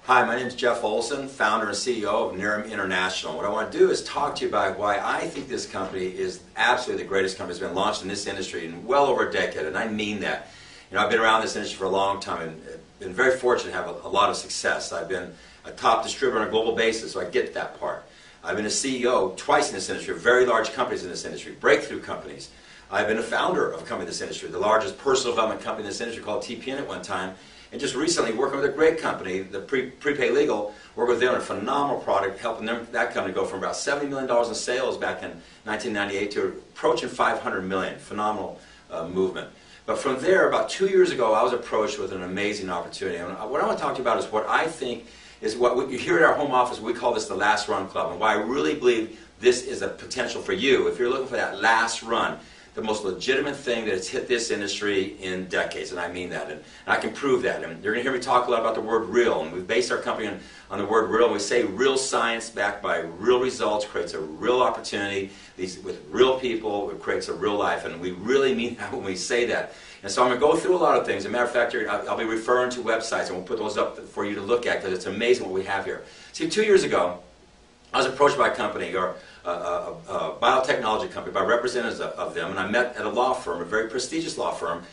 Hi, my name is Jeff Olson, founder and CEO of Nerium International. What I want to do is talk to you about why I think this company is absolutely the greatest company that's been launched in this industry in well over a decade, and I mean that. You know, I've been around this industry for a long time and been very fortunate to have a lot of success. I've been a top distributor on a global basis, so I get that part. I've been a CEO twice in this industry, of very large companies in this industry, breakthrough companies. I've been a founder of a company in this industry, the largest personal development company in this industry called TPN at one time. And just recently, working with a great company, the Prepay Legal, worked with them on a phenomenal product, helping that company go from about $70 million in sales back in 1998 to approaching $500 million. Phenomenal movement. But from there, about 2 years ago, I was approached with an amazing opportunity. And what I want to talk to you about is what I think is what you hear at our home office. We call this the Last Run Club, and why I really believe this is a potential for you. If you're looking for that last run, the most legitimate thing that has hit this industry in decades, and I mean that, and I can prove that. And you're going to hear me talk a lot about the word real, and we've based our company on the word real, and we say real science backed by real results creates a real opportunity. With real people, it creates a real life, and we really mean that when we say that. And so I'm going to go through a lot of things. As a matter of fact, I'll be referring to websites, and we'll put those up for you to look at, because it's amazing what we have here. See, 2 years ago, I was approached by a company, or a biotechnology company, by representatives of them, and I met at a law firm, a very prestigious law firm,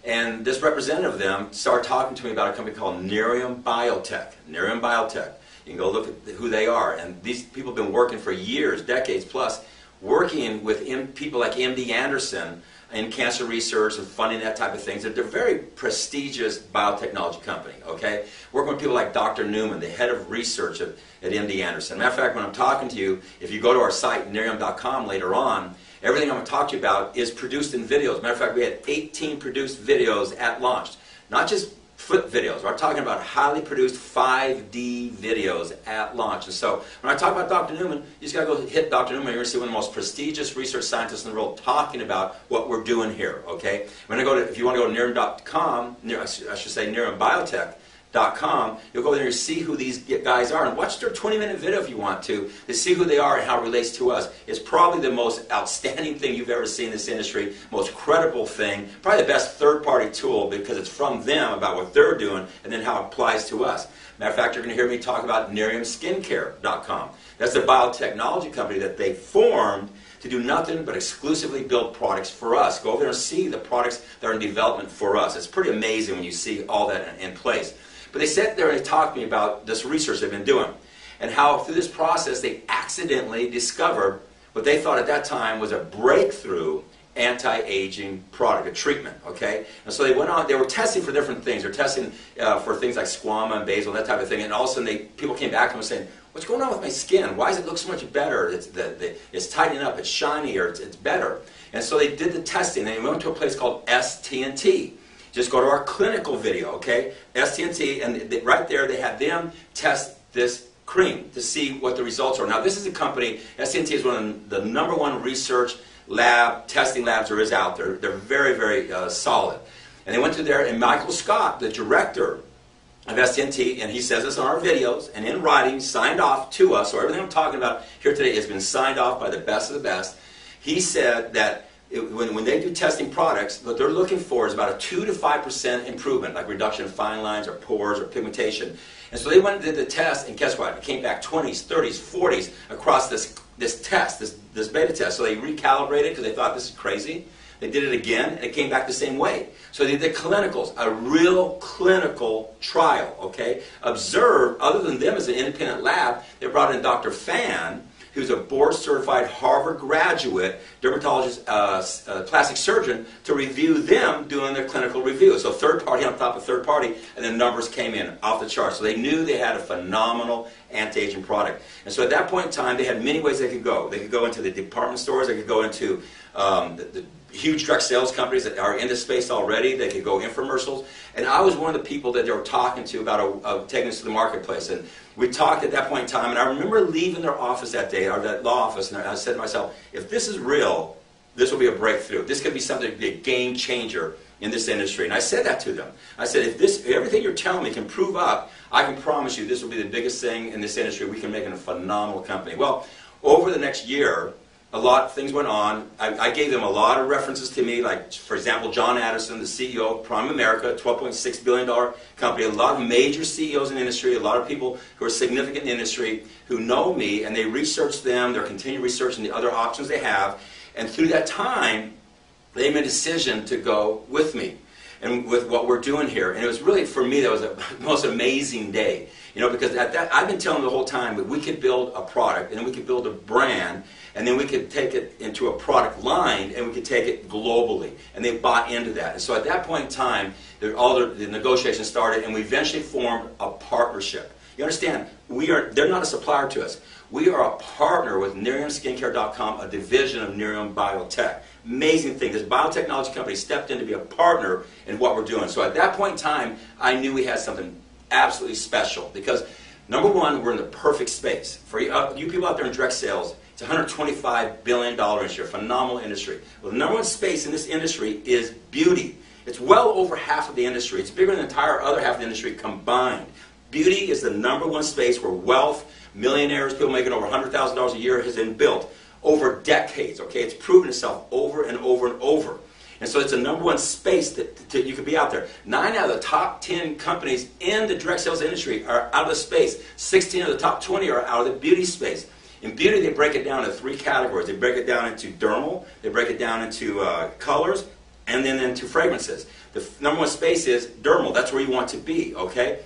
and this representative of them started talking to me about a company called Nerium Biotech. Nerium Biotech. You can go look at who they are, and these people have been working for years, decades plus, working with people like MD Anderson in cancer research and funding that type of things. They're a very prestigious biotechnology company, okay? Working with people like Dr. Newman, the head of research at MD Anderson. Matter of fact, when I'm talking to you, if you go to our site, nerium.com, later on, everything I'm going to talk to you about is produced in videos. Matter of fact, we had 18 produced videos at launch. Not just flip videos. We're talking about highly produced 5D videos at launch. And so when I talk about Dr. Newman, you just got to go hit Dr. Newman. You're going to see one of the most prestigious research scientists in the world talking about what we're doing here. Okay? If you want to go to Nerium.com, I should say NeriumBiotech.com, you'll go there and see who these guys are, and watch their 20-minute video if you want to see who they are and how it relates to us. It's probably the most outstanding thing you've ever seen in this industry, most credible thing, probably the best third-party tool, because it's from them about what they're doing and then how it applies to us. Matter of fact, you're going to hear me talk about NeriumSkincare.com. That's the biotechnology company that they formed to do nothing but exclusively build products for us. Go over there and see the products that are in development for us. It's pretty amazing when you see all that in place. But they sat there and they talked to me about this research they've been doing, and how through this process they accidentally discovered what they thought at that time was a breakthrough anti-aging product, a treatment, okay? And so they went on, they were testing for different things. They were testing for things like squamma and basal, that type of thing, and all of a sudden people came back to them and saying, what's going on with my skin? Why does it look so much better? It's tightening up, it's shinier, it's better. And so they did the testing, and they went to a place called ST&T. Just go to our clinical video, okay? ST&T, and right there they had them test this cream to see what the results are. Now this is a company, ST&T is one of the #1 research testing labs there is out there. They're very, very solid. And they went to there, and Michael Scott, the director of ST&T, and he says this on our videos, and in writing, signed off to us, so everything I'm talking about here today has been signed off by the best of the best. He said that when they do testing products, what they're looking for is about a 2 to 5% improvement, like reduction in fine lines or pores or pigmentation. And so they went and did the test, and guess what? It came back 20s, 30s, 40s across this beta test. So they recalibrated because they thought this is crazy. They did it again, and it came back the same way. So they did clinicals, a real clinical trial, okay? Observe, other than them as an independent lab, they brought in Dr. Fan, who's a board-certified Harvard graduate, dermatologist, plastic surgeon, to review them doing their clinical review. So third party on top of third party, and then numbers came in off the charts. So they knew they had a phenomenal anti-aging product. And so at that point in time, they had many ways they could go. They could go into the department stores, they could go into the huge direct sales companies that are in this space already. They could go infomercials. And I was one of the people that they were talking to about taking this to the marketplace. And we talked at that point in time, and I remember leaving their office that day, or that law office, and I said to myself, if this is real, this will be a breakthrough. This could be something to be a game changer in this industry. And I said that to them. I said, if everything you're telling me can prove up, I can promise you this will be the biggest thing in this industry. We can make it a phenomenal company. Well, over the next year, a lot of things went on. I gave them a lot of references to me, like, for example, John Addison, the CEO of Prime America, $12.6 billion company, a lot of major CEOs in the industry, a lot of people who are significant in the industry who know me, and they research them, they're continuing researching the other options they have, and through that time, they made a decision to go with me and with what we're doing here. And it was really, for me, that was the most amazing day. You know, because at that, I've been telling them the whole time that we could build a product, and then we could build a brand, and then we could take it into a product line, and we could take it globally. And they bought into that. And so at that point in time, all the negotiations started, and we eventually formed a partnership. You understand, they're not a supplier to us. We are a partner with NeriumSkincare.com, a division of Nerium Biotech. Amazing thing. This biotechnology company stepped in to be a partner in what we're doing. So at that point in time, I knew we had something absolutely special, because number one, we're in the perfect space. For you people out there in direct sales, it's a $125 billion industry, a phenomenal industry. Well, the number one space in this industry is beauty. It's well over half of the industry. It's bigger than the entire other half of the industry combined. Beauty is the number one space where wealth, millionaires, people making over $100,000 a year has been built over decades. Okay, it's proven itself over and over and over. And so it's the number one space that you could be out there. 9 out of the top 10 companies in the direct sales industry are out of the space. 16 of the top 20 are out of the beauty space. In beauty, they break it down into 3 categories. They break it down into dermal, they break it down into colors, and then into fragrances. The number one space is dermal. That's where you want to be, okay?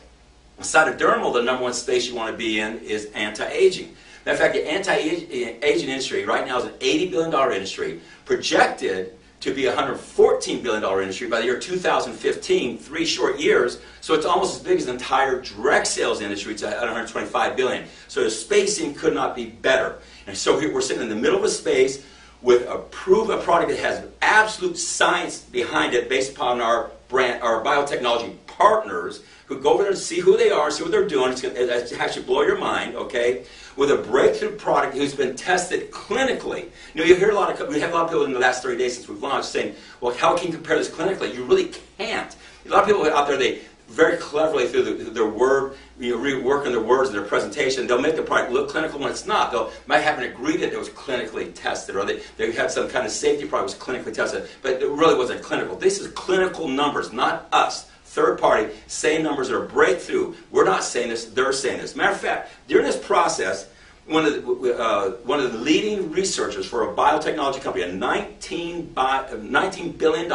Inside of dermal, the number one space you want to be in is anti-aging. Matter of fact, the anti-aging industry right now is an $80 billion industry, projected to be a $114 billion industry by the year 2015, 3 short years. So it's almost as big as the entire direct sales industry. It's at $125 billion. So the spacing could not be better. And so here we're sitting in the middle of a space with a product that has absolute science behind it, based upon our brand, our biotechnology partners, who go over there to see who they are, see what they're doing. It's going to actually blow your mind, okay? With a breakthrough product who's been tested clinically. You know, you hear we have a lot of people in the last 30 days since we've launched saying, well, how can you compare this clinically? You really can't. A lot of people out there, they very cleverly, through their word, reworking their words in their presentation, they'll make the product look clinical when it's not. They might have an ingredient that was clinically tested, or they had some kind of safety product that was clinically tested, but it really wasn't clinical. This is clinical numbers, not us. Third party, saying numbers that are breakthrough. We're not saying this, they're saying this. Matter of fact, during this process, one of the leading researchers for a biotechnology company, a $19 billion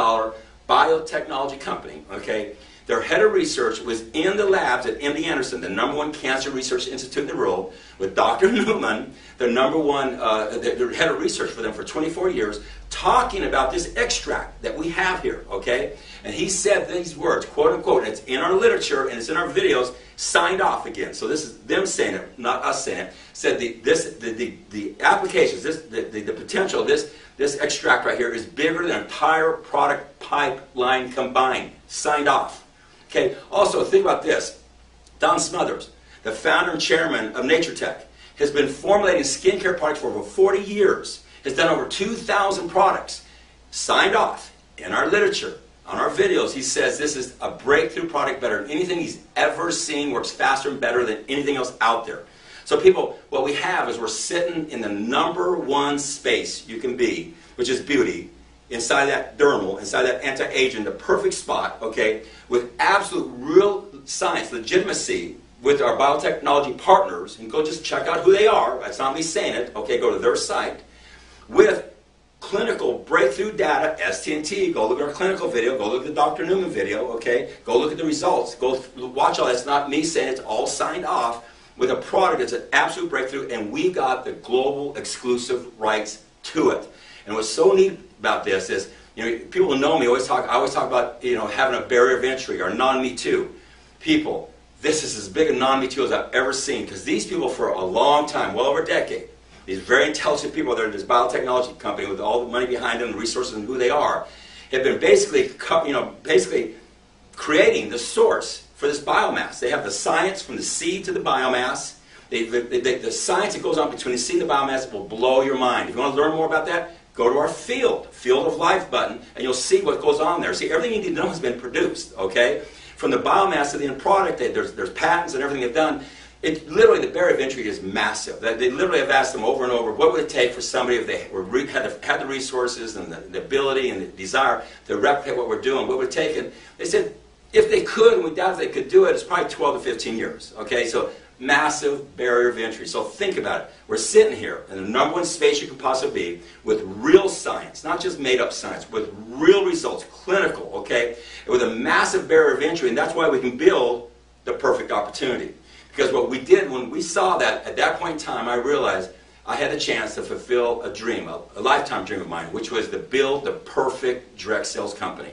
biotechnology company, okay, their head of research was in the labs at MD Anderson, the number one cancer research institute in the world, with Dr. Newman, the number one, the head of research for them for 24 years, talking about this extract that we have here, okay? And he said these words, quote unquote, and it's in our literature and it's in our videos, signed off again. So this is them saying it, not us saying it. Said the applications, the potential of this extract right here is bigger than an entire product pipeline combined. Signed off. Okay. Also, think about this. Don Smothers, the founder and chairman of NatureTech, has been formulating skincare products for over 40 years. Has done over 2,000 products. Signed off in our literature. On our videos, he says this is a breakthrough product, better than anything he's ever seen, works faster and better than anything else out there. So people, what we have is we're sitting in the number one space you can be, which is beauty, inside that dermal, inside that anti-aging, the perfect spot, okay, with absolute real science, legitimacy, with our biotechnology partners, and go just check out who they are, that's not me saying it, okay, go to their site, with clinical breakthrough data, ST&T, go look at our clinical video, go look at the Dr. Newman video, okay? Go look at the results, go watch all that. It's not me saying it, it's all signed off with a product that's an absolute breakthrough, and we got the global exclusive rights to it. And what's so neat about this is, you know, people who know me I always talk about, you know, having a barrier of entry or non-me too. People, this is as big a non-me too as I've ever seen, because these people for a long time, well over a decade, these very intelligent people that are in this biotechnology company with all the money behind them, the resources, and who they are, have been basically creating the source for this biomass. They have the science from the seed to the biomass. The science that goes on between the seed and the biomass will blow your mind. If you want to learn more about that, go to our Field of Life button, and you'll see what goes on there. See, everything you need to know has been produced, okay? From the biomass to the end product, there's patents and everything they've done. It literally, the barrier of entry is massive. They literally have asked them over and over, what would it take for somebody if they had the resources and the ability and the desire to replicate what we're doing? What would it take? And they said, if they could, and we doubt if they could do it, it's probably 12 to 15 years. Okay, so massive barrier of entry. So think about it. We're sitting here in the #1 space you can possibly be with real science, not just made up science, with real results, clinical, okay, and with a massive barrier of entry, and that's why we can build the perfect opportunity. Because what we did when we saw that, at that point in time, I realized I had a chance to fulfill a dream, a lifetime dream of mine, which was to build the perfect direct sales company.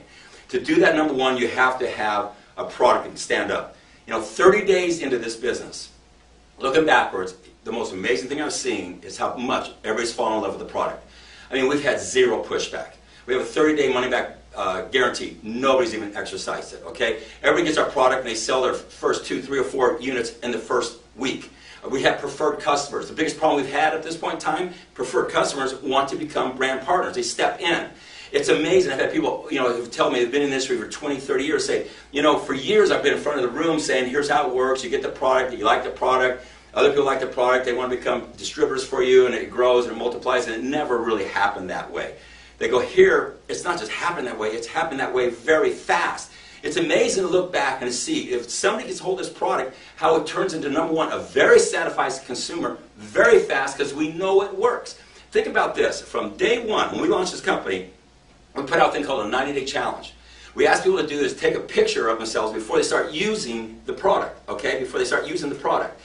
To do that, #1, you have to have a product that can stand up. You know, 30 days into this business, looking backwards, the most amazing thing I've seen is how much everybody's fallen in love with the product. I mean, we've had zero pushback. We have a 30-day money-back guarantee. Nobody's even exercised it, okay? Everybody gets our product and they sell their first 2, 3, or 4 units in the first week. We have preferred customers. The biggest problem we've had at this point in time, preferred customers want to become brand partners. They step in. It's amazing. I've had people, you know, who tell me they've been in this industry for 20, 30 years say, you know, for years I've been in front of the room saying, here's how it works. You get the product, you like the product. Other people like the product. They want to become distributors for you, and it grows and it multiplies, and it never really happened that way. They go, here, it's not just happened that way, it's happened that way very fast. It's amazing to look back and to see if somebody gets hold of this product, how it turns into #1, a very satisfied consumer, very fast, because we know it works. Think about this. From day one, when we launched this company, we put out a thing called a 90-day challenge. We ask people to do is take a picture of themselves before they start using the product, okay? Before they start using the product.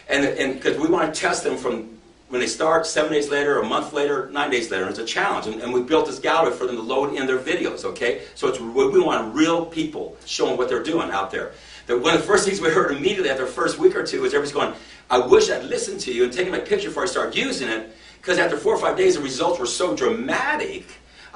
And because we want to test them from when they start, 7 days later, a month later, 9 days later. It's a challenge. And we built this gallery for them to load in their videos, okay? So it's, we want real people showing what they're doing out there. One of the first things we heard immediately after the first week or two is everybody's going, I wish I'd listened to you and taken my picture before I started using it, because after 4 or 5 days the results were so dramatic.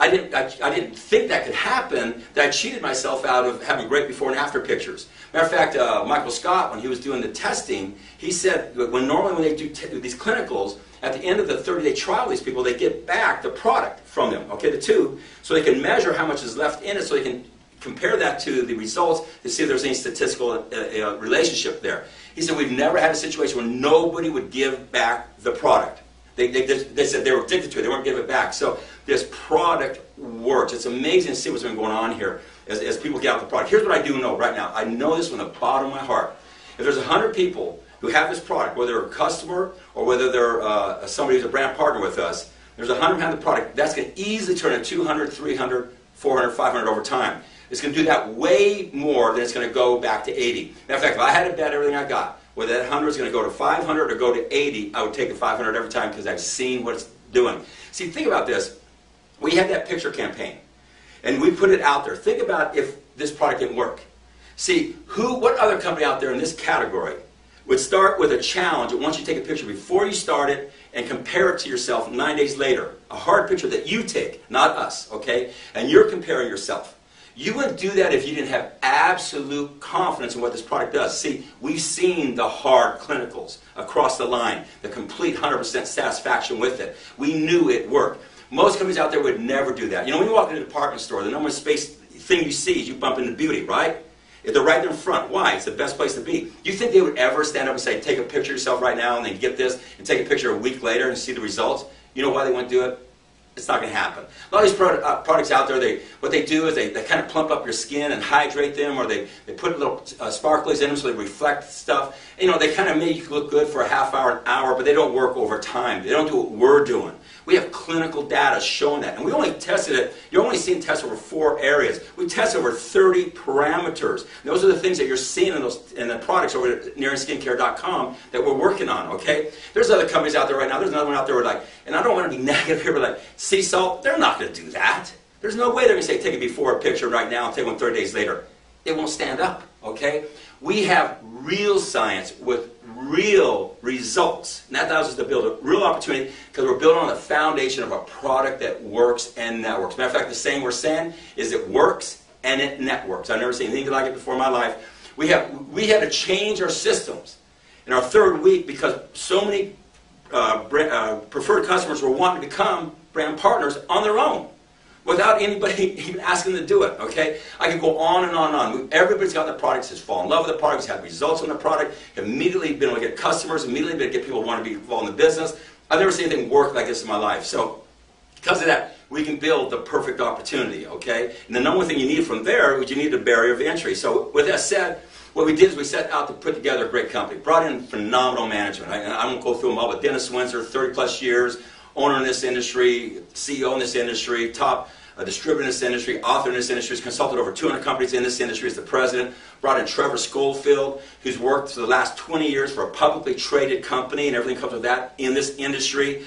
I didn't think that could happen, that I cheated myself out of having great before and after pictures. Matter of fact, Michael Scott, when he was doing the testing, he said normally when they do these clinicals, at the end of the 30-day trial, these people, they get back the product from them, okay, the tube, so they can measure how much is left in it, so they can compare that to the results to see if there's any statistical relationship there. He said, we've never had a situation where nobody would give back the product. They said they were addicted to it. They weren't giving it back. So this product works. It's amazing to see what's been going on here as people get out the product. Here's what I do know right now. I know this from the bottom of my heart. If there's 100 people who have this product, whether they're a customer or whether they're somebody who's a brand partner with us, there's 100 who have the product. That's going to easily turn into 200, 300, 400, 500 over time. It's going to do that way more than it's going to go back to 80. Matter of fact, if I had to bet everything I got, whether that 100 is going to go to 500 or go to 80, I would take the 500 every time because I've seen what it's doing. See, think about this. We had that picture campaign, and we put it out there. Think about if this product didn't work. See, what other company out there in this category would start with a challenge that wants you to take a picture before you start it and compare it to yourself 9 days later? A hard picture that you take, not us, okay? And you're comparing yourself. You wouldn't do that if you didn't have absolute confidence in what this product does. See, we've seen the hard clinicals across the line, the complete 100% satisfaction with it. We knew it worked. Most companies out there would never do that. You know, when you walk into a department store, the number one space thing you see is you bump into beauty, right? They're right there in front. Why? It's the best place to be. You think they would ever stand up and say, take a picture of yourself right now and then get this and take a picture a week later and see the results? You know why they wouldn't do it? It's not going to happen. A lot of these products out there, what they do is they kind of plump up your skin and hydrate them, or they put little sparklies in them so they reflect stuff. And, you know, they kind of make you look good for a half hour, an hour, but they don't work over time. They don't do what we're doing. We have clinical data showing that. And we only tested it, you're only seeing tests over 4 areas. We tested over 30 parameters. And those are the things that you're seeing in the products over at NeriumSkincare.com that we're working on, okay? There's other companies out there right now. There's another one out there where like, and I don't want to be negative here, but like sea salt, they're not going to do that. There's no way they're going to say take a before picture right now and take one 30 days later. It won't stand up, okay? We have real science with real results. And that allows us to build a real opportunity because we're building on the foundation of a product that works and networks. Matter of fact, the saying we're saying is it works and it networks. I've never seen anything like it before in my life. We had to change our systems in our 3rd week because so many preferred customers were wanting to become brand partners on their own. without anybody even asking them to do it, okay? I could go on and on and on. Everybody's got the products, has fallen in love with the product, has had results on the product, have immediately been able to get customers, immediately been able to get people who want to be involved in the business. I've never seen anything work like this in my life. So because of that, we can build the perfect opportunity, okay? And the number one thing you need from there is you need a barrier of entry. So with that said, what we did is we set out to put together a great company. Brought in phenomenal management. I won't go through them all, but Dennis Windsor, 30 plus years, owner in this industry, CEO in this industry, top distributor in this industry, author in this industry, has consulted over 200 companies in this industry as the president. Brought in Trevor Schofield, who's worked for the last 20 years for a publicly traded company and everything comes with that in this industry.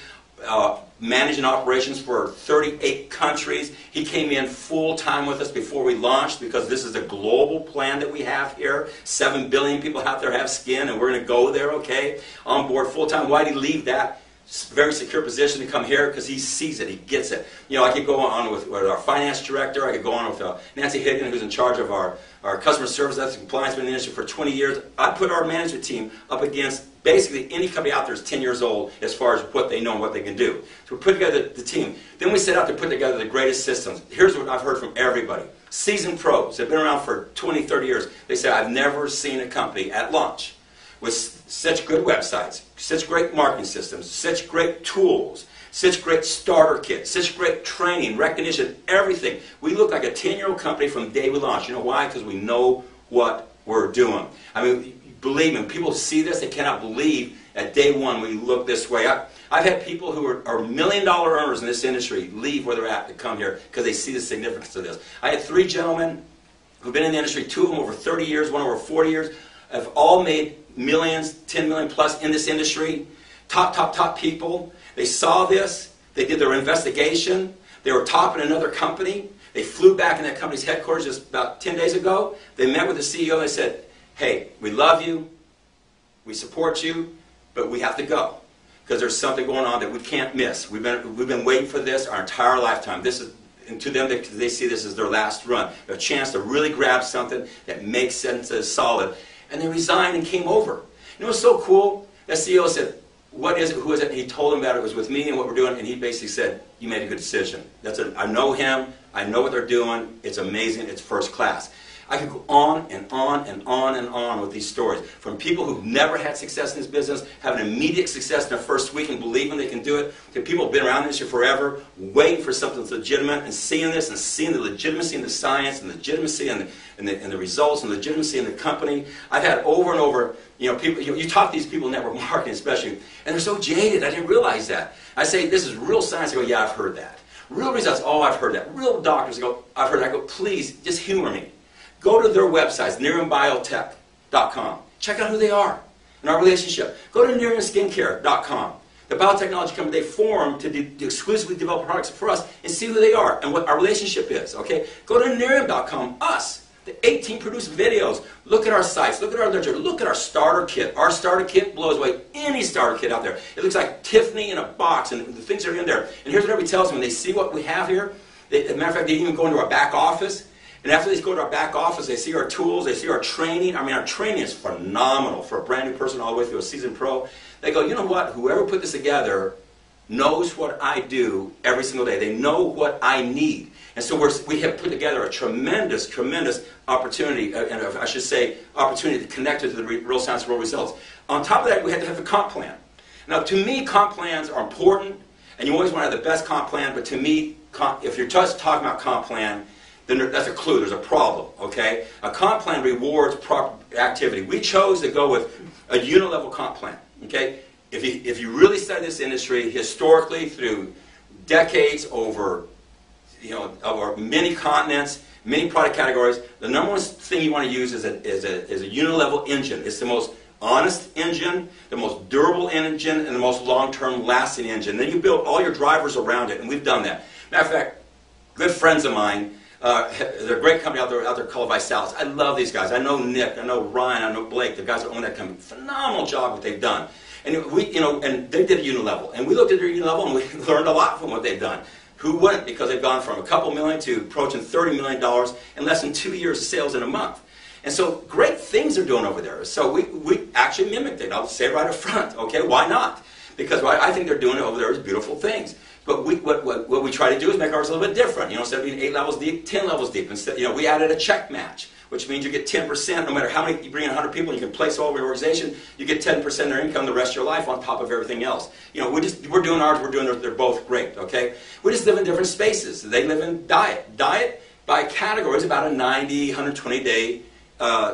Managing operations for 38 countries. He came in full-time with us before we launched because this is a global plan that we have here. 7 billion people out there have skin and we're going to go there, okay? On board full-time. Why did he leave that very secure position to come here? Because he sees it, he gets it. You know, I could go on with our finance director, I could go on with Nancy Higgin, who's in charge of our customer service, ethics, and compliance in the industry for 20 years. I put our management team up against basically any company out there is 10 years old as far as what they know and what they can do. So we put together the team. Then we set out to put together the greatest systems. Here's what I've heard from everybody. Seasoned pros have been around for 20, 30 years. They say, I've never seen a company at launch with such good websites, such great marketing systems, such great tools, such great starter kits, such great training, recognition, everything. We look like a 10-year-old company from the day we launched. You know why? Because we know what we're doing. I mean, believe me, people see this, they cannot believe at day one we look this way. I've had people who are million-dollar earners in this industry leave where they're at to come here because they see the significance of this. I had 3 gentlemen who've been in the industry, 2 of them over 30 years, 1 over 40 years, have all made millions, 10 million plus in this industry. Top people. They saw this, they did their investigation, they were top in another company, they flew back in that company's headquarters just about 10 days ago, they met with the CEO and they said, hey, we love you, we support you, but we have to go because there's something going on that we can't miss. We've been waiting for this our entire lifetime. This is, and to them, they see this as their last run, a chance to really grab something that makes sense, that is solid. And they resigned and came over. You know what's so cool? That CEO said, what is it, who is it? And he told them about it. It was with me and what we're doing, and he basically said, you made a good decision. I know him, I know what they're doing, it's amazing, it's first class. I could go on and on and on and on with these stories. From people who've never had success in this business, having immediate success in their first week and believing they can do it, to people who've been around this industry forever, waiting for something that's legitimate and seeing this and seeing the legitimacy in the science and the legitimacy in the results and legitimacy in the company. I've had over and over, you know, people, you talk to these people in network marketing especially, and they're so jaded. I didn't realize that. I say, this is real science. They go, yeah, I've heard that. Real results, oh, I've heard that. Real doctors go, I've heard that. I go, please, just humor me. Go to their websites, neriumbiotech.com. Check out who they are and our relationship. Go to neriumskincare.com. The biotechnology company they formed to exclusively develop products for us and see who they are and what our relationship is. Okay? Go to nerium.com, us. The 18 produced videos. Look at our sites. Look at our literature. Look at our starter kit. Our starter kit blows away any starter kit out there. It looks like Tiffany in a box and the things are in there. And here's what everybody tells me. When they see what we have here, as a matter of fact, they even go into our back office. And after they go to our back office, they see our tools, they see our training. I mean, our training is phenomenal for a brand new person all the way through a seasoned pro. They go, you know what? Whoever put this together knows what I do every single day. They know what I need. And so we have put together a tremendous, tremendous opportunity, and I should say, opportunity to connect to the real science, real results. On top of that, we had to have a comp plan. Now, to me, comp plans are important, and you always want to have the best comp plan, but to me, if you're just talking about comp plan, then that's a clue, there's a problem, okay? A comp plan rewards proper activity. We chose to go with a unit-level comp plan, okay? If you really study this industry historically through decades over, over many continents, many product categories, the number one thing you want to use is a unit-level engine. It's the most honest engine, the most durable engine, and the most long-term lasting engine. Then you build all your drivers around it, and we've done that. Matter of fact, good friends of mine, there's a great company out there called Visalis. I love these guys. I know Nick, I know Ryan, I know Blake, the guys that own that company. Phenomenal job what they've done. And and they did a unit level. And we looked at their unit level and we learned a lot from what they've done. Who wouldn't? Because they've gone from a couple million to approaching $30 million in less than 2 years of sales in a month. And so great things they're doing over there. So we actually mimicked it. I'll say it right up front. Okay, why not? Because what I think they're doing over there is beautiful things. But what we try to do is make ours a little bit different. You know, instead of being 8 levels deep, 10 levels deep. Instead, you know, we added a check match, which means you get 10%, no matter how many, you bring in 100 people, you can place all over your organization, you get 10% of their income the rest of your life on top of everything else. You know, we're doing ours, we're doing theirs, they're both great, okay? We just live in different spaces. They live in diet. Diet, by category, is about a 90, 120-day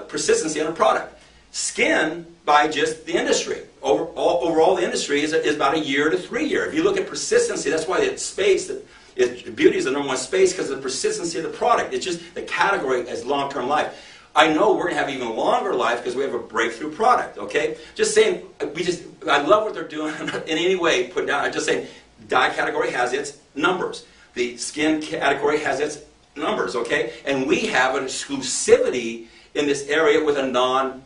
persistency on a product. Skin, by just the industry. Overall, the industry is about a year to 3 year. If you look at persistency, that's why it's space. Beauty is the number one space because of the persistency of the product. It's just the category as long-term life. I know we're going to have even longer life because we have a breakthrough product, okay? Just saying, I love what they're doing in any way put down. I'm just saying, dye category has its numbers. The skin category has its numbers, okay? And we have an exclusivity in this area with a non-Me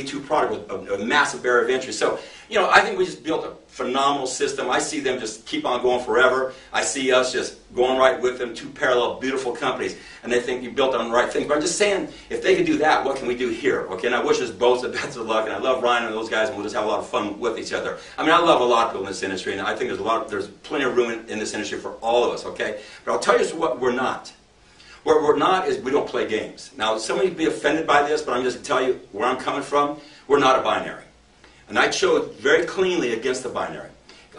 Too product with a massive barrier of entry. So, you know, I think we just built a phenomenal system. I see them just keep on going forever. I see us just going right with them, two parallel, beautiful companies, and they think you built on the right things. But I'm just saying, if they can do that, what can we do here? Okay, and I wish us both the best of luck, and I love Ryan and those guys, and we'll just have a lot of fun with each other. I mean, I love a lot of people in this industry, and I think there's plenty of room in this industry for all of us, okay? But I'll tell you what we're not. What we're not is we don't play games. Now, somebody will be offended by this, but I'm just going to tell you where I'm coming from. We're not a binary. And I chose very cleanly against the binary.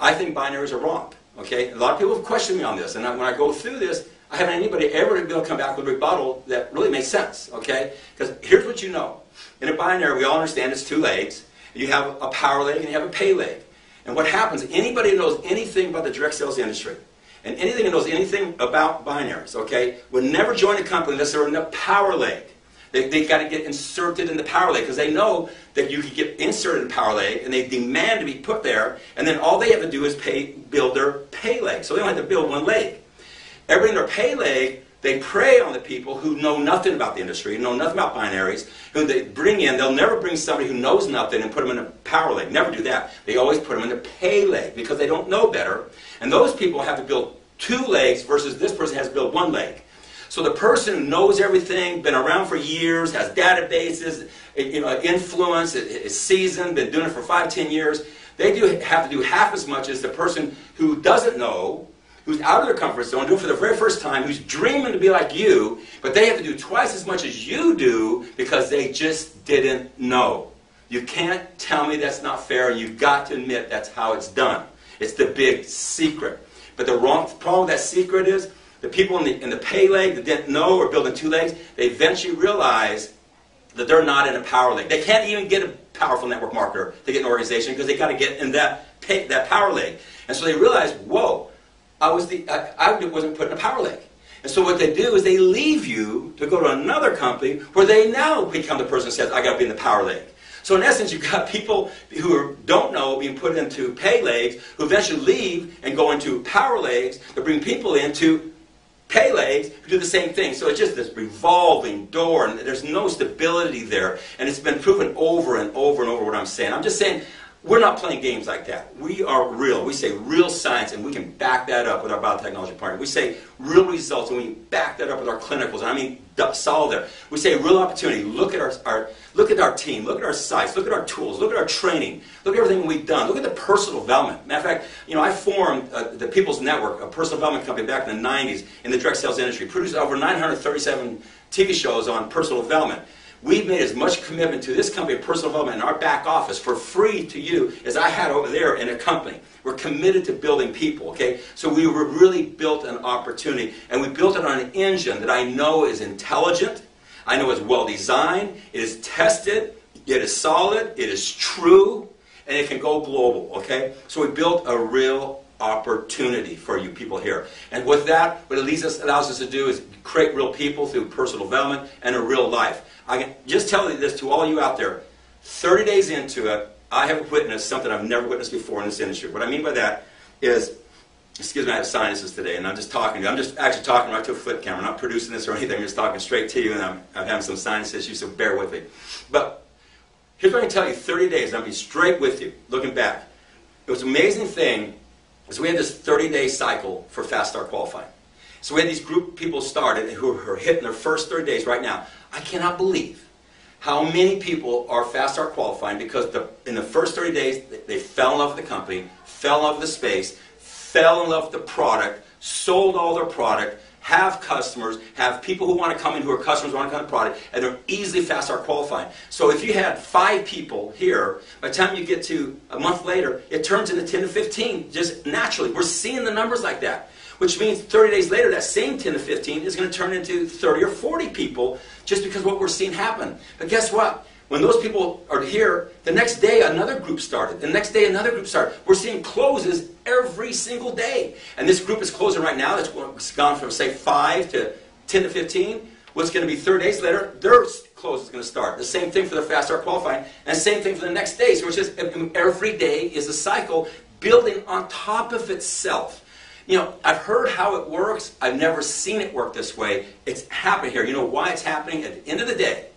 I think binaries are wrong. Okay? A lot of people have questioned me on this. And when I go through this, I haven't anybody ever be able to come back with a rebuttal that really makes sense. Okay? Because here's what you know. In a binary, we all understand it's 2 legs. You have a power leg and you have a pay leg. And what happens, anybody who knows anything about the direct sales industry, and anything that knows anything about binaries, okay, would never join a company unless they're in the power leg. They've got to get inserted in the power leg because they know that you can get inserted in the power leg and they demand to be put there, and then all they have to do is build their pay leg. So they don't have to build one leg. Everybody in their pay leg, they prey on the people who know nothing about the industry, know nothing about binaries, who they bring in. They'll never bring somebody who knows nothing and put them in a power leg. Never do that. They always put them in the pay leg because they don't know better. And those people have to build 2 legs versus this person has to build 1 leg. So the person who knows everything, been around for years, has databases, you know, influence, is seasoned, been doing it for 5, 10 years, they have to do half as much as the person who doesn't know, who's out of their comfort zone, doing it for the very first time, who's dreaming to be like you, but they have to do twice as much as you do because they just didn't know. You can't tell me that's not fair. You've got to admit that's how it's done. It's the big secret. But the problem with that secret is the people in the pay leg that didn't know or building 2 legs, they eventually realize that they're not in a power leg. They can't even get a powerful network marketer to get an organization because they got to get in that power leg. And so they realize, whoa, I wasn't put in a power leg. And so what they do is they leave you to go to another company where they now become the person who says, I got to be in the power leg. So in essence, you've got people who don't know being put into pay legs, who eventually leave and go into power legs, to bring people into pay legs who do the same thing. So it's just this revolving door, and there's no stability there. And it's been proven over and over and over what I'm saying. I'm just saying, we're not playing games like that. We are real. We say real science, and we can back that up with our biotechnology partner. We say real results, and we back that up with our clinicals. And I mean, solid there. We say real opportunity. Look at our team. Look at our sites. Look at our tools. Look at our training. Look at everything we've done. Look at the personal development. Matter of fact, you know, I formed the People's Network, a personal development company back in the 90s in the direct sales industry. Produced over 937 TV shows on personal development. We've made as much commitment to this company of personal development in our back office for free to you as I had over there in a company. We're committed to building people, okay? So we really built an opportunity, and we built it on an engine that I know is intelligent, I know is well designed, it is tested, it is solid, it is true, and it can go global, okay? So we built a real opportunity for you people here. And with that, what it allows us to do is create real people through personal development and a real life. I can just tell you this to all you out there. 30 days into it, I have witnessed something I've never witnessed before in this industry. What I mean by that is, excuse me, I have sinuses today, and I'm just talking to you. I'm just actually talking right to a flip camera. I'm not producing this or anything. I'm just talking straight to you, and I'm having some sinus issues, so bear with me. But here's what I can tell you. 30 days, and I'll be straight with you, looking back. It was an amazing thing, is we had this 30-day cycle for Fast Start qualifying. So we had these group of people started who are hitting their first 30 days right now. I cannot believe how many people are Fast Start qualifying because in the first 30 days they fell in love with the company, fell in love with the space, fell in love with the product, sold all their product, have customers, have people who want to come in who are customers who want to come to the product, and they're easily fast-start qualifying. So if you had 5 people here, by the time you get to a month later, it turns into 10 to 15, just naturally. We're seeing the numbers like that, which means 30 days later, that same 10 to 15 is going to turn into 30 or 40 people just because of what we're seeing happen. But guess what? When those people are here, the next day another group started. The next day another group started. We're seeing closes every single day. And this group is closing right now. It's gone from, say, 5 to 10 to 15. What's going to be 30 days later, their close is going to start. The same thing for the fast start qualifying. And the same thing for the next day. So it's just every day is a cycle building on top of itself. You know, I've heard how it works. I've never seen it work this way. It's happening here. You know why it's happening? At the end of the day,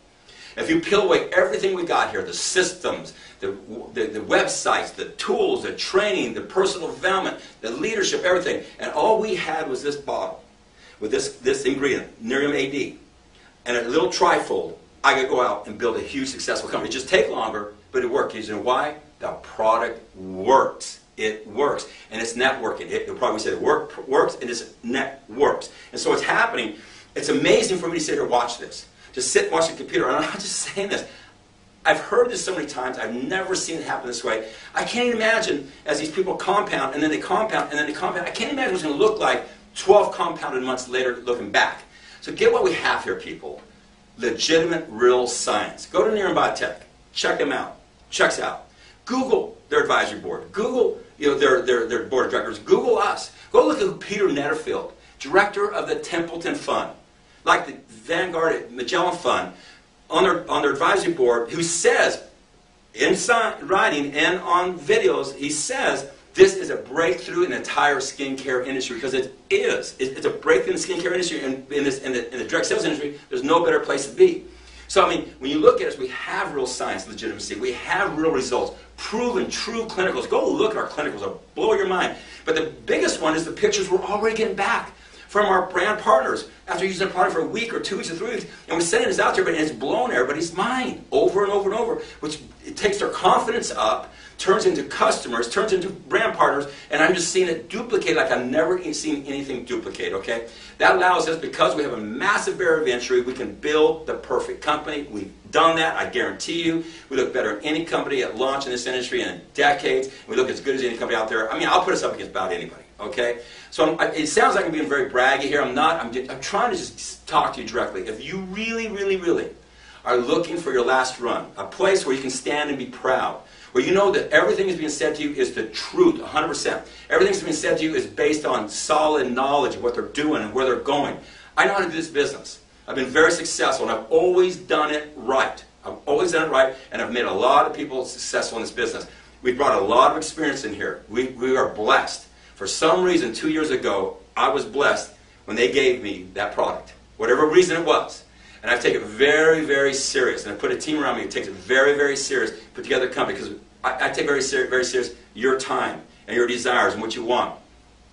if you peel away everything we got here, the systems, the websites, the tools, the training, the personal development, the leadership, everything, and all we had was this bottle with this ingredient, Nerium AD, and a little trifold, I could go out and build a huge successful company. It just take longer, but it worked. You know why? The product works. It works. And it's networking. You'll probably say it works and it's networks. And so what's happening, it's amazing for me to sit here and watch this. Just sit and watch the computer. And I'm not just saying this. I've heard this so many times. I've never seen it happen this way. I can't even imagine as these people compound, and then they compound, and then they compound. I can't imagine what it's going to look like 12 compounded months later looking back. So get what we have here, people. Legitimate, real science. Go to Nerium Biotech. Check them out. Checks out. Google their advisory board. Google their board of directors. Google us. Go look at Peter Netterfield, director of the Templeton Fund, like the Vanguard Magellan Fund, on their advisory board, who says, in writing and on videos, he says, this is a breakthrough in the entire skincare industry, because it is. It's a breakthrough in the skincare industry, and in the direct sales industry, there's no better place to be. So, I mean, when you look at us, we have real science legitimacy. We have real results, proven, true clinicals. Go look at our clinicals. They'll blow your mind. But the biggest one is the pictures we're already getting back from our brand partners after using the product for a week or 2 weeks or 3 weeks. And we're sending this out to everybody, and it's blown everybody's mind over and over and over, which it takes their confidence up, turns into customers, turns into brand partners, and I'm just seeing it duplicate like I've never seen anything duplicate, okay? That allows us, because we have a massive barrier of entry, we can build the perfect company. We've done that, I guarantee you. We look better than any company at launch in this industry in decades. We look as good as any company out there. I mean, I'll put us up against about anybody, okay? So it sounds like I'm being very braggy here. I'm not. I'm trying to just talk to you directly. If you really, really, really are looking for your last run, a place where you can stand and be proud, where you know that everything that's being said to you is the truth, 100%. Everything that's being said to you is based on solid knowledge of what they're doing and where they're going. I know how to do this business. I've been very successful, and I've always done it right. I've always done it right, and I've made a lot of people successful in this business. We've brought a lot of experience in here. We are blessed. For some reason, 2 years ago, I was blessed when they gave me that product, whatever reason it was. And I take it very, very serious. And I put a team around me that takes it very, very serious, put together a company, because I take very serious your time and your desires and what you want.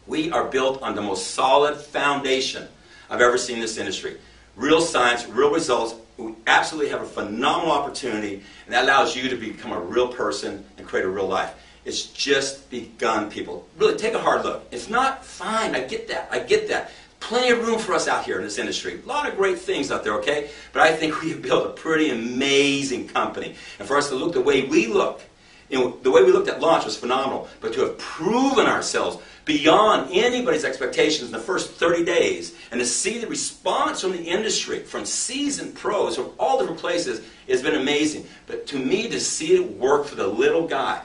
We are built on the most solid foundation I've ever seen in this industry. Real science, real results. We absolutely have a phenomenal opportunity, and that allows you to become a real person and create a real life. It's just begun, people. Really, take a hard look. It's not fine. I get that. I get that. Plenty of room for us out here in this industry. A lot of great things out there, okay? But I think we have built a pretty amazing company. And for us to look the way we look, you know, the way we looked at launch was phenomenal. But to have proven ourselves beyond anybody's expectations in the first 30 days, and to see the response from the industry, from seasoned pros, from all different places, has been amazing. But to me, to see it work for the little guy,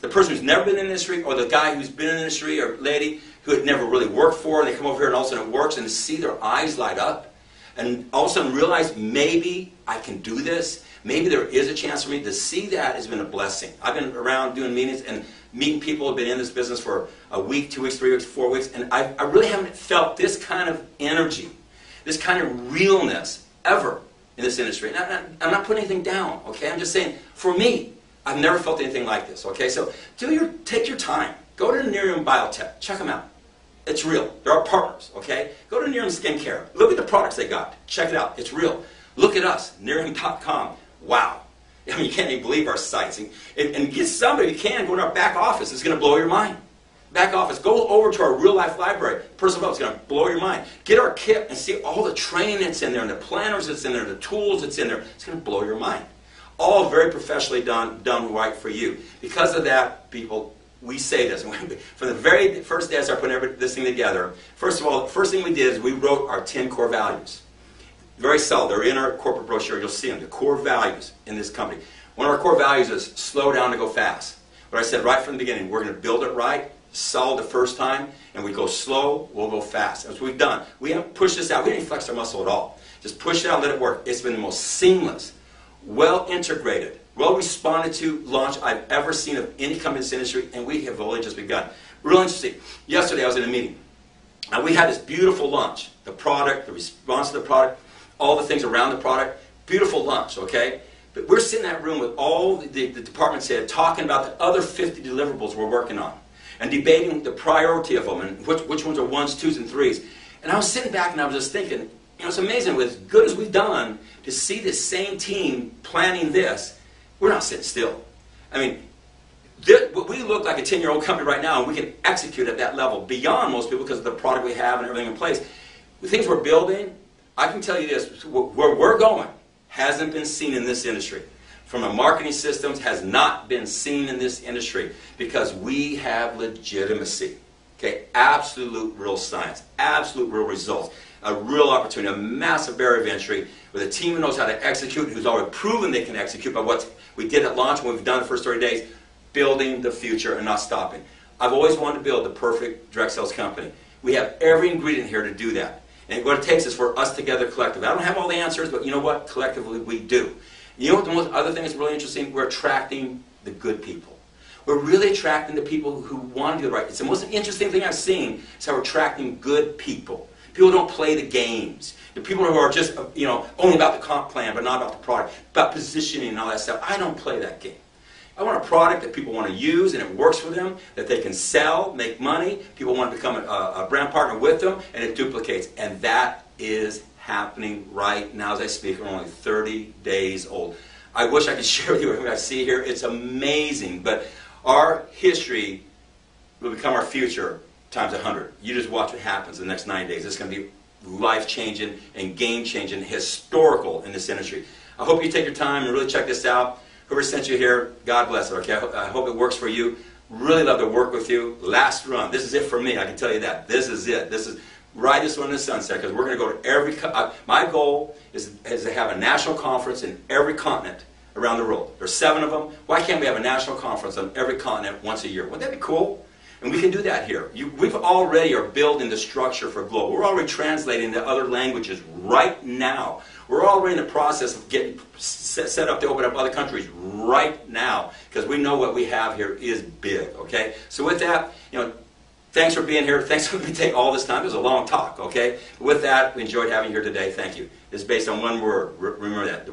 the person who's never been in the industry, or the guy who's been in the industry, or lady who had never really worked for, and they come over here and all of a sudden it works, and to see their eyes light up, and all of a sudden realize, maybe I can do this, maybe there is a chance for me, to see that has been a blessing. I've been around doing meetings and meeting people who have been in this business for a week, 2 weeks, 3 weeks, 4 weeks, and I really haven't felt this kind of energy, this kind of realness ever in this industry. And I'm not putting anything down, okay? I'm just saying, for me, I've never felt anything like this, okay? So take your time. Go to Nerium Biotech. Check them out. It's real. They're our partners, okay? Go to Nerium Skincare. Look at the products they got. Check it out. It's real. Look at us, Nerium.com. Wow. I mean, you can't even believe our sites. And get somebody, if you can, go to our back office. It's going to blow your mind. back office, go over to our real-life library. First of all, it's going to blow your mind. Get our kit and see all the training that's in there, and the planners that's in there, the tools that's in there. It's going to blow your mind. All very professionally done right for you. Because of that, people, we say this. From the very first day I started putting this thing together, first of all, the first thing we did is we wrote our 10 core values. Very subtle. They're in our corporate brochure. You'll see them. The core values in this company. One of our core values is slow down to go fast. What I said right from the beginning, we're going to build it right, solid the first time, and we go slow, we'll go fast. That's what we've done. We haven't pushed this out. We didn't flex our muscle at all. Just push it out and let it work. It's been the most seamless, well-integrated, well-responded to launch I've ever seen of any company in this industry, and we have only just begun. Real interesting. Yesterday I was in a meeting, and we had this beautiful launch. The product, the response to the product, all the things around the product. Beautiful launch, okay? But we're sitting in that room with all the departments head talking about the other 50 deliverables we're working on and debating the priority of them and which ones are ones, twos, and threes. And I was sitting back and I was just thinking, you know, it's amazing with as good as we've done to see this same team planning this, we're not sitting still. I mean, we look like a 10-year-old company right now, and we can execute at that level beyond most people because of the product we have and everything in place. The things we're building, I can tell you this, where we're going hasn't been seen in this industry. From a marketing systems, has not been seen in this industry because we have legitimacy. Okay, absolute real science, absolute real results, a real opportunity, a massive barrier of entry with a team who knows how to execute, who's already proven they can execute by what we did at launch, what we've done the first 30 days, building the future and not stopping. I've always wanted to build the perfect direct sales company. We have every ingredient here to do that. And what it takes is for us together collectively. I don't have all the answers, but you know what? Collectively we do. You know what the most other thing that's really interesting? We're attracting the good people. We're really attracting the people who want to do it right. It's the most interesting thing I've seen is how we're attracting good people. People who don't play the games. The people who are just, you know, only about the comp plan, but not about the product, about positioning and all that stuff. I don't play that game. I want a product that people want to use and it works for them, that they can sell, make money, people want to become a brand partner with them, and it duplicates. And that is happening right now as I speak. We're only 30 days old. I wish I could share with you what I see here. It's amazing. But our history will become our future times 100. You just watch what happens in the next 9 days. It's going to be life-changing and game-changing, historical in this industry. I hope you take your time and really check this out. Whoever sent you here, God bless it, okay? I hope it works for you. Really love to work with you. Last run. This is it for me, I can tell you that. This is it. This is right this one in the sunset, because we're going to go to every... my goal is to have a national conference in every continent around the world. There's 7 of them. Why can't we have a national conference on every continent once a year? Wouldn't that be cool? And we can do that here. We've already are building the structure for global. We're already translating to other languages right now. We're already in the process of getting set up to open up other countries right now, because we know what we have here is big, okay? So with that, you know, thanks for being here. Thanks for letting me take all this time. It was a long talk, okay? But with that, we enjoyed having you here today. Thank you. It's based on one word. Remember that.